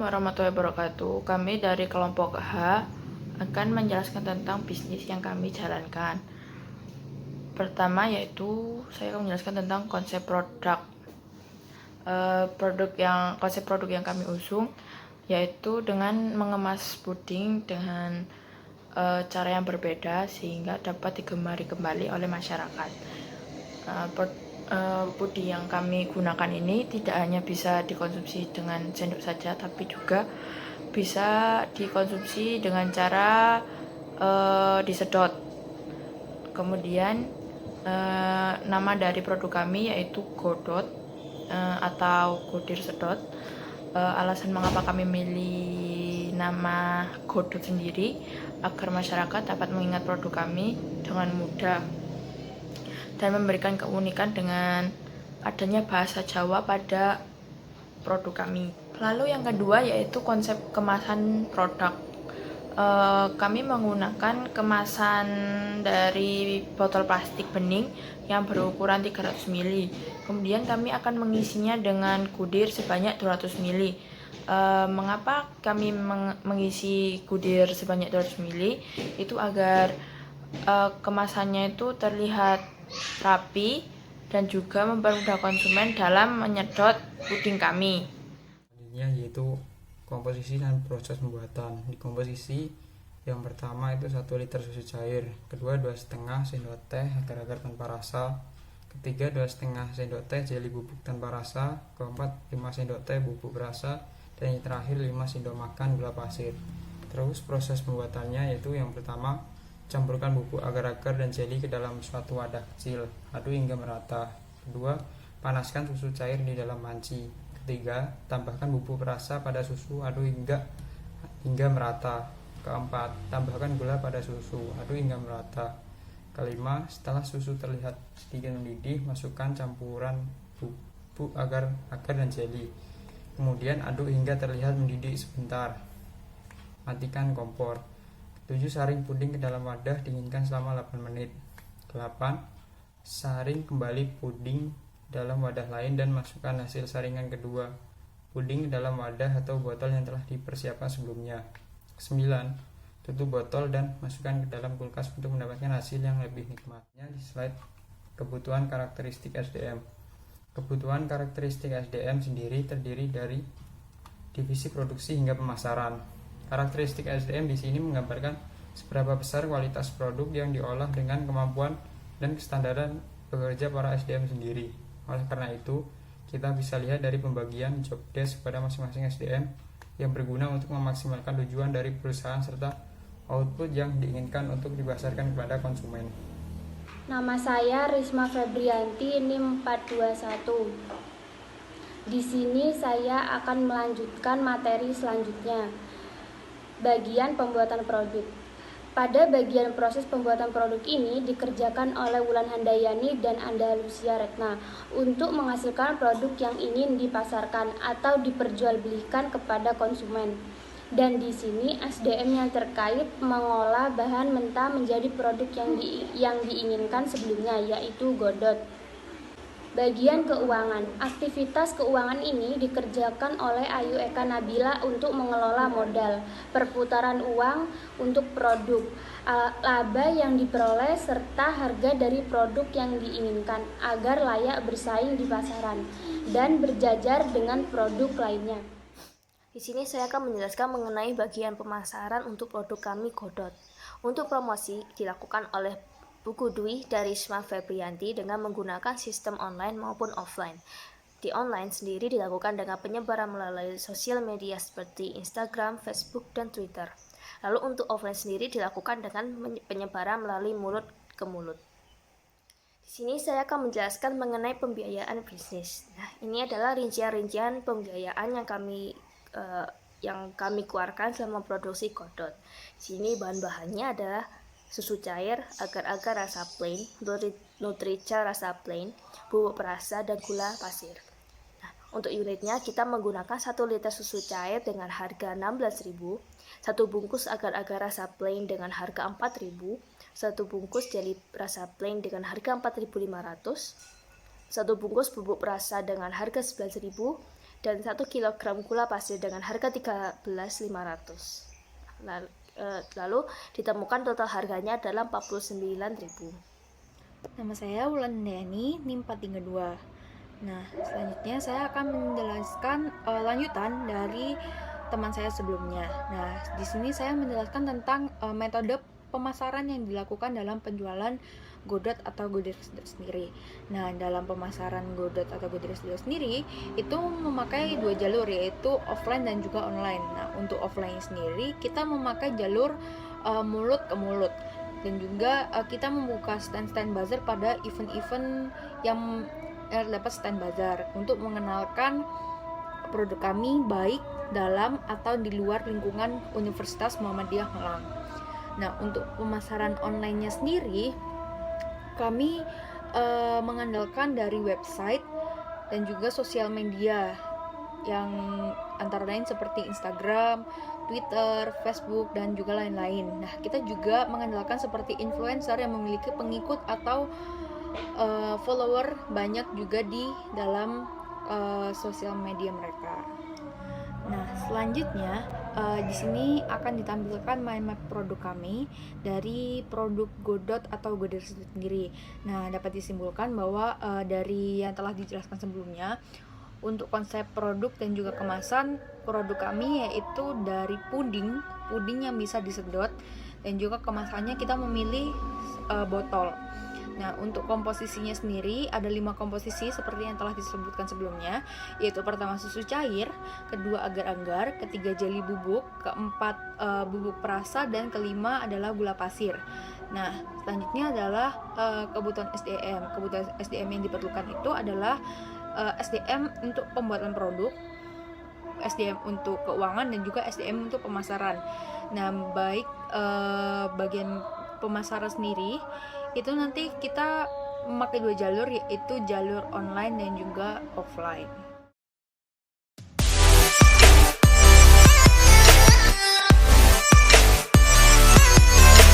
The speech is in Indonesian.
warahmatullahi wabarakatuh. Kami dari kelompok H akan menjelaskan tentang bisnis yang kami jalankan. Pertama yaitu saya akan menjelaskan tentang konsep produk. Konsep produk yang kami usung yaitu dengan mengemas puding dengan cara yang berbeda sehingga dapat digemari kembali oleh masyarakat. Puding yang kami gunakan ini tidak hanya bisa dikonsumsi dengan sendok saja, tapi juga bisa dikonsumsi dengan cara disedot. Kemudian nama dari produk kami yaitu Godot atau Godir Sedot. Alasan mengapa kami milih nama Godot sendiri agar masyarakat dapat mengingat produk kami dengan mudah dan memberikan keunikan dengan adanya bahasa Jawa pada produk kami. Lalu yang kedua yaitu konsep kemasan produk. Kami menggunakan kemasan dari botol plastik bening yang berukuran 300 ml. Kemudian kami akan mengisinya dengan gudir sebanyak 200 ml. Mengapa kami mengisi gudir sebanyak 200 ml? Itu agar kemasannya itu terlihat rapi dan juga mempermudah konsumen dalam menyedot puding kami. Selanjutnya yaitu komposisi dan proses pembuatan. Di komposisi yang pertama itu 1 liter susu cair, kedua 2,5 sendok teh agar-agar tanpa rasa, ketiga 2,5 sendok teh jeli bubuk tanpa rasa, keempat 5 sendok teh bubuk berasa, dan yang terakhir 5 sendok makan gula pasir. Terus proses pembuatannya yaitu yang pertama, campurkan bubuk agar-agar dan jeli ke dalam suatu wadah kecil, aduk hingga merata. Kedua, panaskan susu cair di dalam panci. Ketiga, tambahkan bubuk perasa pada susu, aduk hingga merata. Keempat, tambahkan gula pada susu, aduk hingga merata. Kelima, setelah susu terlihat sedikit mendidih, masukkan campuran bubuk agar dan jeli. Kemudian aduk hingga terlihat mendidih sebentar. Matikan kompor. 7. Saring puding ke dalam wadah, dinginkan selama 8 menit. 8. Saring kembali puding dalam wadah lain dan masukkan hasil saringan kedua puding ke dalam wadah atau botol yang telah dipersiapkan sebelumnya. 9. Tutup botol dan masukkan ke dalam kulkas untuk mendapatkan hasil yang lebih nikmatnya. Di slide kebutuhan karakteristik SDM. Kebutuhan karakteristik SDM sendiri terdiri dari divisi produksi hingga pemasaran. Karakteristik SDM di sini menggambarkan seberapa besar kualitas produk yang diolah dengan kemampuan dan kestandaran bekerja para SDM sendiri. Oleh karena itu, kita bisa lihat dari pembagian job desk pada masing-masing SDM yang berguna untuk memaksimalkan tujuan dari perusahaan serta output yang diinginkan untuk dipasarkan kepada konsumen. Nama saya Risma Febrianti, NIM 421. Di sini saya akan melanjutkan materi selanjutnya. Bagian pembuatan produk. Pada bagian proses pembuatan produk ini dikerjakan oleh Wulan Handayani dan Andalusia Retna untuk menghasilkan produk yang ingin dipasarkan atau diperjualbelikan kepada konsumen. Dan di sini SDM yang terkait mengolah bahan mentah menjadi produk yang diinginkan sebelumnya, yaitu Godot. Bagian keuangan. Aktivitas keuangan ini dikerjakan oleh Ayu Eka Nabila untuk mengelola modal, perputaran uang untuk produk, laba yang diperoleh serta harga dari produk yang diinginkan agar layak bersaing di pasaran dan berjajar dengan produk lainnya. Di sini saya akan menjelaskan mengenai bagian pemasaran untuk produk kami Godot. Untuk promosi dilakukan oleh Buku Dwi dari Risma Febrianti dengan menggunakan sistem online maupun offline. Di online sendiri dilakukan dengan penyebaran melalui sosial media seperti Instagram, Facebook, dan Twitter. Lalu untuk offline sendiri dilakukan dengan penyebaran melalui mulut ke mulut. Di sini saya akan menjelaskan mengenai pembiayaan bisnis. Nah, ini adalah rincian-rincian pembiayaan yang kami keluarkan selama produksi Godot. Di sini bahan-bahannya adalah susu cair, agar-agar rasa plain, Nutrica rasa plain, bubuk perasa, dan gula pasir. Nah, untuk unitnya kita menggunakan 1 liter susu cair dengan harga 16.000, 1 bungkus agar-agar rasa plain dengan harga 4.000, 1 bungkus jeli rasa plain dengan harga 4.500, 1 bungkus bubuk perasa dengan harga 11.000 dan 1 kg gula pasir dengan harga 13.500. Lalu ditemukan total harganya adalah 49.000. Nama saya Wulandani, NIM 432. Nah, selanjutnya saya akan menjelaskan lanjutan dari teman saya sebelumnya. Nah, di sini saya menjelaskan tentang metode pemasaran yang dilakukan dalam penjualan Godot atau Godot sendiri. Nah, dalam pemasaran Godot atau Godot sendiri itu memakai 2 jalur, yaitu offline dan juga online. Nah, untuk offline sendiri kita memakai jalur mulut ke mulut, dan juga kita membuka stand-stand buzzer pada event-event yang dapat stand buzzer untuk mengenalkan produk kami baik dalam atau di luar lingkungan Universitas Muhammadiyah Malang. Nah, untuk pemasaran online-nya sendiri kami mengandalkan dari website dan juga sosial media yang antara lain seperti Instagram, Twitter, Facebook, dan juga lain-lain. Nah, kita juga mengandalkan seperti influencer yang memiliki pengikut atau follower banyak juga di dalam sosial media mereka. Nah, selanjutnya di sini akan ditampilkan mind map produk kami dari produk Godot atau Godot sendiri. Nah, dapat disimpulkan bahwa dari yang telah dijelaskan sebelumnya, untuk konsep produk dan juga kemasan produk kami yaitu dari puding yang bisa disedot, dan juga kemasannya kita memilih botol. Nah, untuk komposisinya sendiri ada 5 komposisi seperti yang telah disebutkan sebelumnya, yaitu pertama susu cair, kedua agar-agar, ketiga jeli bubuk, keempat bubuk perasa, dan kelima adalah gula pasir. Nah, selanjutnya adalah kebutuhan SDM. Kebutuhan SDM yang diperlukan itu adalah SDM untuk pembuatan produk, SDM untuk keuangan, dan juga SDM untuk pemasaran. Nah, baik bagian pemasaran sendiri itu nanti kita memakai 2 jalur, yaitu jalur online dan juga offline.